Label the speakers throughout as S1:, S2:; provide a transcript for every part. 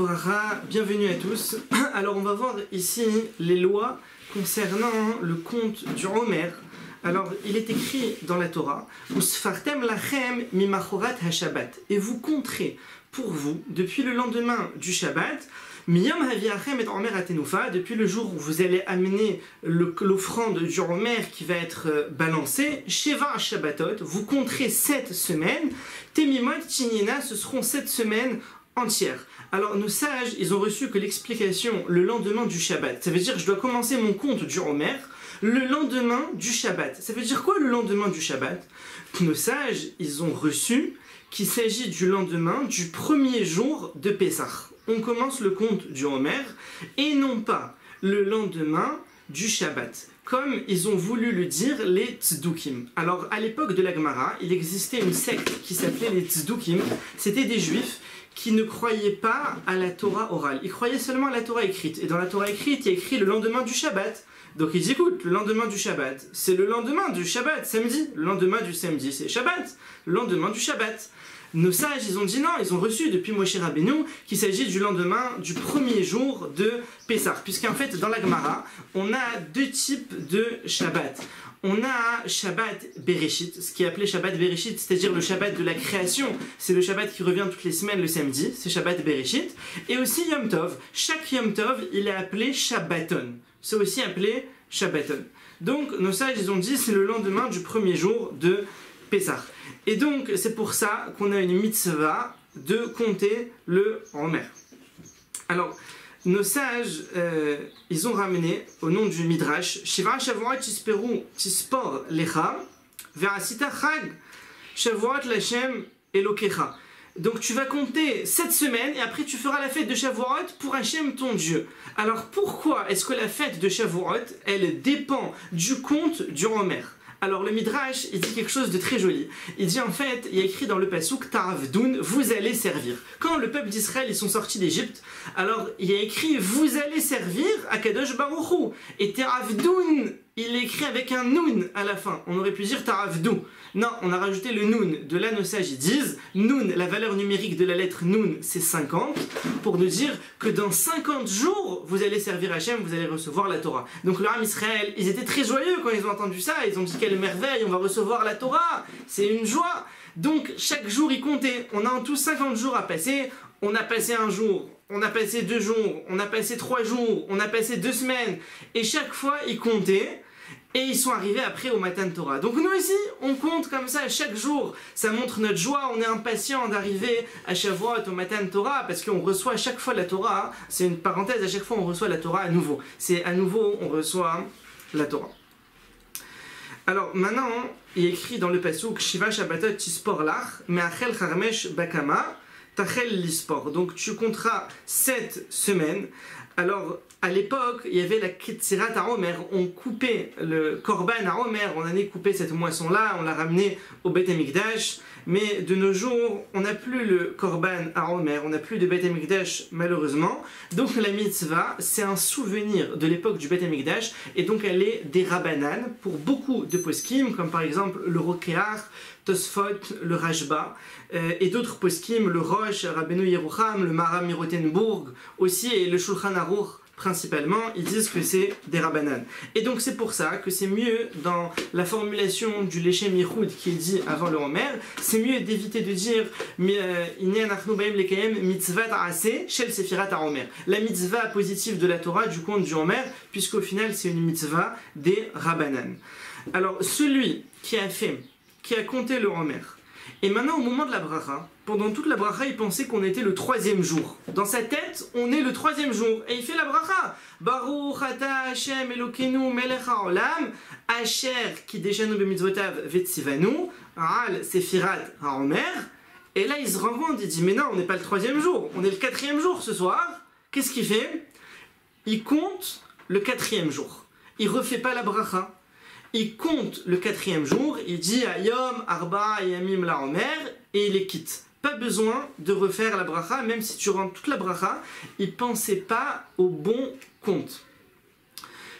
S1: bracha, bienvenue à tous. Alors on va voir ici les lois concernant le compte du Omer. Alors il est écrit dans la Torah Usfartem lachem mimachorat hashabbat, et vous compterez pour vous depuis le lendemain du Shabbat, miyam haviachem et Omer atenufa, depuis le jour où vous allez amener l'offrande du Omer qui va être balancée, sheva shabbatot, vous compterez 7 semaines, temimot chinina, ce seront 7 semaines entières. Alors nos sages, ils ont reçu que l'explication le lendemain du Shabbat. Ça veut dire que je dois commencer mon compte du Omer le lendemain du Shabbat. Ça veut dire quoi le lendemain du Shabbat? Nos sages, ils ont reçu qu'il s'agit du lendemain du premier jour de Pessah. On commence le compte du Omer et non pas le lendemain du Shabbat, comme ils ont voulu le dire les Tzdukim. Alors à l'époque de la Gemara, il existait une secte qui s'appelait les Tzdukim. C'était des juifs qui ne croyaient pas à la Torah orale. Ils croyaient seulement à la Torah écrite. Et dans la Torah écrite, il y a écrit le lendemain du Shabbat. Donc ils disent, écoute, le lendemain du Shabbat, c'est le lendemain du Shabbat, samedi. Le lendemain du samedi, c'est Shabbat. Le lendemain du Shabbat. Nos sages, ils ont dit non, ils ont reçu depuis Moshe Rabbeinu qu'il s'agit du lendemain du premier jour de Pessah. Puisqu'en fait, dans la Gemara, on a deux types de Shabbat. On a Shabbat Bereshit, ce qui est appelé Shabbat Bereshit, c'est-à-dire le Shabbat de la création. C'est le Shabbat qui revient toutes les semaines le samedi, c'est Shabbat Bereshit. Et aussi Yom Tov. Chaque Yom Tov, il est appelé Shabbaton. C'est aussi appelé Shabbaton. Donc, nos sages, ils ont dit c'est le lendemain du premier jour de Pessah. Et donc, c'est pour ça qu'on a une mitzvah de compter le Omer. Alors, nos sages, ils ont ramené au nom du Midrash Shiva Shavuot Tisperu Tispor Lecha Ve'asita Chag Shavuot Lashem Elokecha. Donc tu vas compter 7 semaines et après tu feras la fête de Shavuot pour Hachem ton Dieu. Alors pourquoi est-ce que la fête de Shavuot, elle dépend du compte du Omer? Alors le Midrash, il dit quelque chose de très joli. Il dit en fait, il y a écrit dans le Pasuk Taravdoun, vous allez servir. Quand le peuple d'Israël ils sont sortis d'Égypte, alors il y a écrit vous allez servir à Kadosh Baruch Hu. Et Taravdoun, il est écrit avec un noun à la fin. On aurait pu dire Taravdou. Non, on a rajouté le noun. De là, nos sages ils disent noun, la valeur numérique de la lettre noun, c'est 50, pour nous dire que dans 50 jours, vous allez servir Hachem, vous allez recevoir la Torah. Donc le Ham Israël, ils étaient très joyeux quand ils ont entendu ça. Ils ont dit quelle merveille, on va recevoir la Torah. C'est une joie. Donc chaque jour, ils comptaient. On a en tout 50 jours à passer. On a passé un jour, on a passé 2 jours, on a passé 3 jours, on a passé 2 semaines. Et chaque fois, ils comptaient. Et ils sont arrivés après au Matan Torah. Donc nous ici, on compte comme ça chaque jour. Ça montre notre joie, on est impatient d'arriver à Shavuot au Matan Torah parce qu'on reçoit à chaque fois la Torah. C'est une parenthèse, à chaque fois on reçoit la Torah à nouveau. C'est à nouveau on reçoit la Torah. Alors maintenant, il est écrit dans le pasuk Shiva Shabbatot Tispor Lach, Me'achel Charmesh Bakama, Tachel Lispor. Donc tu compteras 7 semaines. Alors, à l'époque, il y avait la Ketzirat à Omer, on coupait le Korban à Omer, on allait couper cette moisson-là, on l'a ramené au Beth Amikdash, mais de nos jours, on n'a plus le Korban à Omer, on n'a plus de Beth Amikdash malheureusement, donc la mitzvah, c'est un souvenir de l'époque du Beth Amikdash, et donc elle est des Rabbanan pour beaucoup de poskim, comme par exemple le Rokeach, Tosfot, le Rashba, et d'autres poskim, le Rosh, Rabbeinu Yerucham, le Maharam Mirotenburg aussi, et le Shulchan Aruch principalement, ils disent que c'est des Rabbanan. Et donc c'est pour ça que c'est mieux dans la formulation du Leshem Yichud qui est dit avant le Omer, c'est mieux d'éviter de dire la mitzvah positive de la Torah du compte du Omer, puisqu'au final c'est une mitzvah des Rabbanan. Alors celui qui a compté le Omer, et maintenant au moment de la bracha, pendant toute la bracha, il pensait qu'on était le 3e jour. Dans sa tête, on est le 3e jour. Et il fait la bracha. Baruch ata Hashem Elokeinu melech haolam, asher kideshanu b'mitzvotav vetzivanu, al sefirat haomer. Et là, il se rend compte, il dit, mais non, on n'est pas le 3e jour, on est le 4e jour ce soir. Qu'est-ce qu'il fait? Il compte le 4e jour. Il refait pas la bracha. Il compte le 4e jour, il dit Ayom, Arba, Yamim, la Omer, et il les quitte. Pas besoin de refaire la bracha, même si tu rentres toute la bracha, il ne pensait pas au bon compte.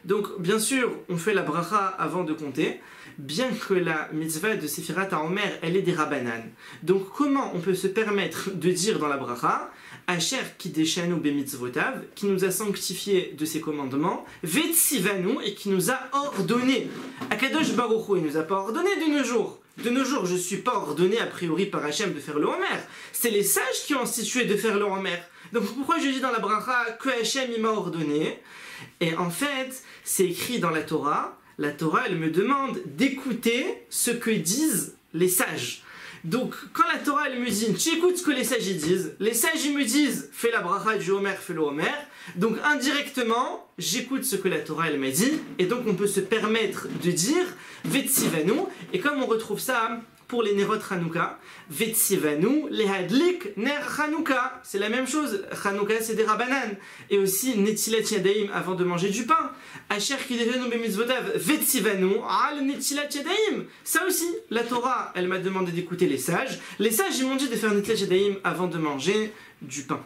S1: Donc, bien sûr, on fait la bracha avant de compter, bien que la mitzvah de Sefirat HaOmer, elle est des Rabbanan. Donc, comment on peut se permettre de dire dans la bracha Asher kideshanu bemitzvotav, qui nous a sanctifié de ses commandements, Vetsivanu, et qui nous a ordonné. Akadosh Baruch Hu, il nous a pas ordonné de nos jours. De nos jours, je ne suis pas ordonné a priori par Hachem de faire le Homer. C'est les sages qui ont institué de faire le Homer. Donc pourquoi je dis dans la bracha que Hachem il m'a ordonné? Et en fait, c'est écrit dans la Torah. La Torah, elle me demande d'écouter ce que disent les sages. Donc, quand la Torah, elle me dit, tu écoutes ce que les sages ils disent, les sages ils me disent, fais la bracha du Homer, fais le Homer. Donc, indirectement, j'écoute ce que la Torah, elle m'a dit, et donc on peut se permettre de dire, Vetsivanu, et comme on retrouve ça pour les Nerot Hanouka, Vetsivanu, lehadlik ner Hanouka, c'est la même chose, Hanouka c'est des rabanan, et aussi Netilat Yadaim avant de manger du pain, Asher kideshanu bemitzvotav, Vetsivanu, al Netilat Yadaim, ça aussi, la Torah, elle m'a demandé d'écouter les sages ils m'ont dit de faire Netilat Yadaim avant de manger du pain.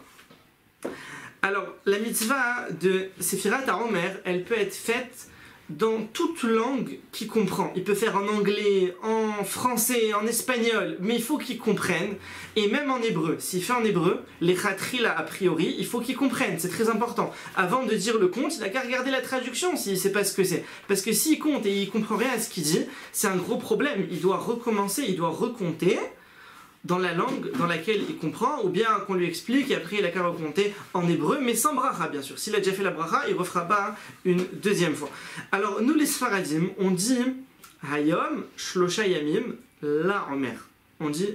S1: Alors, la mitzvah de Sefirat HaOmer, elle peut être faite dans toute langue qu'il comprend. Il peut faire en anglais, en français, en espagnol, mais il faut qu'il comprenne. Et même en hébreu. S'il fait en hébreu, les khatrila a priori, il faut qu'il comprenne. C'est très important. Avant de dire le conte, il n'a qu'à regarder la traduction s'il ne sait pas ce que c'est. Parce que s'il compte et il ne comprend rien à ce qu'il dit, c'est un gros problème. Il doit recommencer, il doit recompter dans la langue dans laquelle il comprend, ou bien qu'on lui explique et après il a qu'à recompter en hébreu, mais sans bracha bien sûr. S'il a déjà fait la bracha, il ne refera pas une deuxième fois. Alors nous les Sfaradim, on dit Hayom Shlosha Yamim La Omer. On dit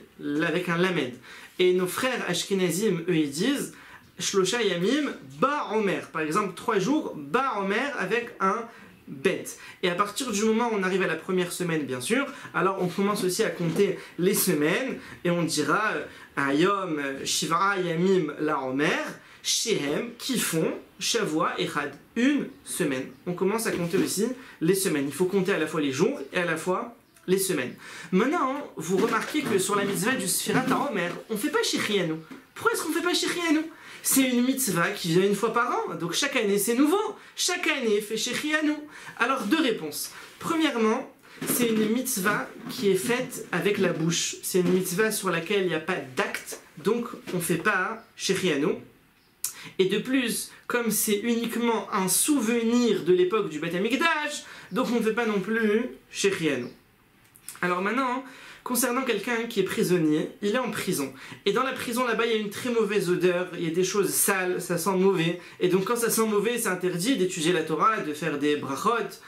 S1: avec un lamed. Et nos frères Ashkenazim, eux ils disent Shlosha Yamim Ba Omer. Par exemple 3 jours Ba Omer avec un bête. Et à partir du moment où on arrive à la première semaine, bien sûr, alors on commence aussi à compter les semaines et on dira Ayom Shivra Yamim La Omer Shehem qui font Shavua Echad, une semaine. On commence à compter aussi les semaines. Il faut compter à la fois les jours et à la fois les semaines. Maintenant, vous remarquez que sur la mitzvah du Sfirat HaOmer, on ne fait pas Shechianu. Pourquoi est-ce qu'on ne fait pas Shechianu? C'est une mitzvah qui vient une fois par an, donc chaque année c'est nouveau. Chaque année fait Shechianu. Alors deux réponses. Premièrement, c'est une mitzvah qui est faite avec la bouche. C'est une mitzvah sur laquelle il n'y a pas d'acte, donc on ne fait pas Shechianu. Et de plus, comme c'est uniquement un souvenir de l'époque du Beth Amikdash, donc on ne fait pas non plus Shechianu. Alors maintenant, concernant quelqu'un qui est prisonnier, il est en prison. Et dans la prison, là-bas, il y a une très mauvaise odeur, il y a des choses sales, ça sent mauvais. Et donc quand ça sent mauvais, c'est interdit d'étudier la Torah, de faire des brachot.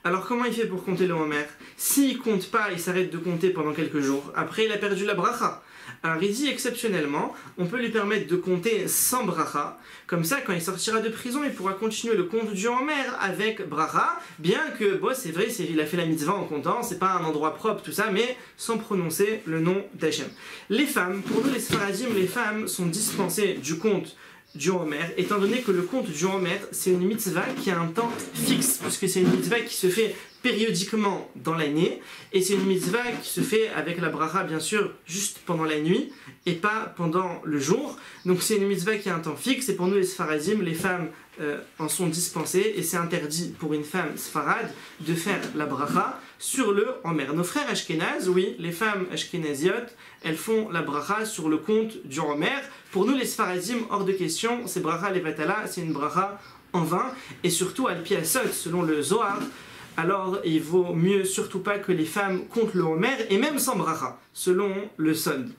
S1: Alors comment il fait pour compter le Homer? S'il compte pas, il s'arrête de compter pendant quelques jours. Après, il a perdu la bracha. Alors il dit exceptionnellement, on peut lui permettre de compter sans bracha. Comme ça, quand il sortira de prison, il pourra continuer le compte du Homer avec bracha. Bien que, bon, c'est vrai, il a fait la mitzvah en comptant, c'est pas un endroit propre, tout ça, mais sans prononcer le nom d'Hachem. Les femmes, pour nous les Sfaradim, les femmes sont dispensées du compte du Homer, étant donné que le compte du Homer, c'est une mitzvah qui a un temps fixe, puisque c'est une mitzvah qui se fait périodiquement dans l'année, et c'est une mitzvah qui se fait avec la bracha, bien sûr, juste pendant la nuit, et pas pendant le jour. Donc c'est une mitzvah qui a un temps fixe, et pour nous les Sfaradim, les femmes en sont dispensées, et c'est interdit pour une femme sfarade de faire la bracha sur le Homer. Nos frères Ashkenaz, oui, les femmes ashkenaziotes, elles font la bracha sur le compte du Homer. Pour nous les Sfaradim, hors de question, c'est bracha levatala, c'est une bracha en vain, et surtout al pi asot, selon le Zohar. Alors il vaut mieux surtout pas que les femmes comptent le Homer, et même sans bracha, selon le Sod.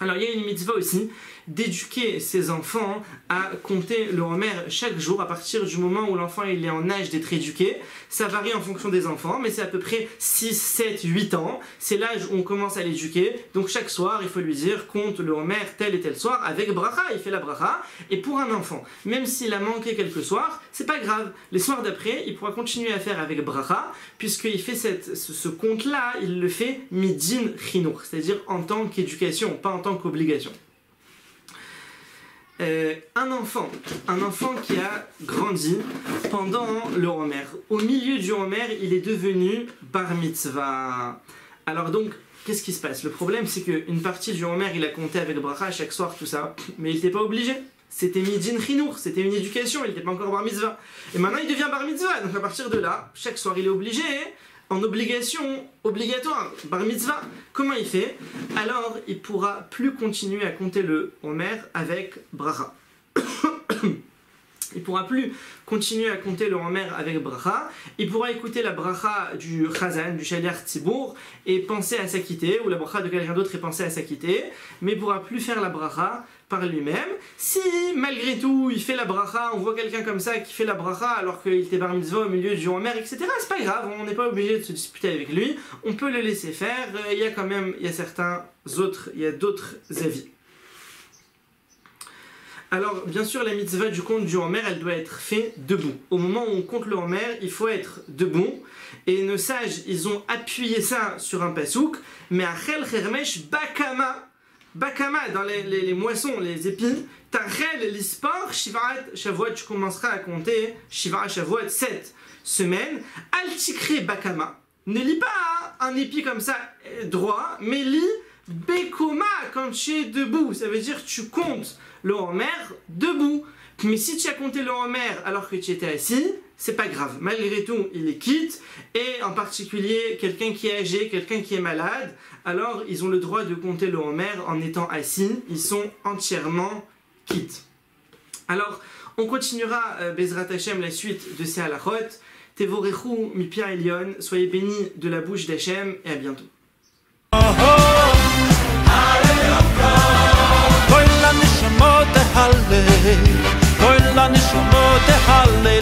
S1: Alors il y a une mitzvah aussi d'éduquer ses enfants à compter le Homer chaque jour à partir du moment où l'enfant il est en âge d'être éduqué. Ça varie en fonction des enfants, mais c'est à peu près 6, 7, 8 ans. C'est l'âge où on commence à l'éduquer. Donc chaque soir, il faut lui dire compte le Homer tel et tel soir avec bracha. Il fait la bracha. Et pour un enfant, même s'il a manqué quelques soirs, c'est pas grave. Les soirs d'après, il pourra continuer à faire avec bracha, puisqu'il fait ce compte-là, il le fait midin chinour, c'est-à-dire en tant qu'éducation, pas en tant qu'obligation. Un enfant qui a grandi pendant le Homer. Au milieu du Homer, il est devenu bar mitzvah. Alors donc, qu'est-ce qui se passe? Le problème, c'est qu'une partie du Homer, il a compté avec bracha chaque soir, tout ça, mais il n'était pas obligé. C'était midin chinour, c'était une éducation, il n'était pas encore bar mitzvah. Et maintenant, il devient bar mitzvah. Donc à partir de là, chaque soir, il est obligé, en obligation, obligatoire, bar mitzvah, comment il fait? Alors il pourra plus continuer à compter le Omer avec bracha. Il pourra plus continuer à compter le Omer avec bracha. Il pourra écouter la bracha du Chazan, du Shaliach Tzibour, et penser à s'acquitter, ou la bracha de quelqu'un d'autre et penser à s'acquitter, mais il pourra plus faire la bracha par lui-même. Si malgré tout il fait la bracha, on voit quelqu'un comme ça qui fait la bracha alors qu'il était bar mitzvah au milieu du Omer, etc., c'est pas grave, on n'est pas obligé de se disputer avec lui, on peut le laisser faire. Il y a quand même, il y a d'autres avis. Alors, bien sûr, la mitzvah du compte du Omer, elle doit être faite debout. Au moment où on compte le Omer, il faut être debout. Et nos sages, ils ont appuyé ça sur un pasouk. Mais Achel Chermesh Bakama. Bakama, dans les moissons, les épis. Tachel l'ispor, Shivarat Shavuot, tu commenceras à compter Shivarat Shavuot 7 semaines. Altikre Bakama. Ne lis pas un épi comme ça droit, mais lis Bekoma quand tu es debout. Ça veut dire que tu comptes le Omer debout. Mais si tu as compté le Omer alors que tu étais assis, c'est pas grave. Malgré tout, il est quitte. Et en particulier, quelqu'un qui est âgé, quelqu'un qui est malade, alors ils ont le droit de compter le Omer en étant assis. Ils sont entièrement quittes. Alors, on continuera, Bezrat Hashem, la suite de ces halachot. Tevorechu mipia Elion, soyez bénis de la bouche d'Hashem et à bientôt. כל הנשמות הלל,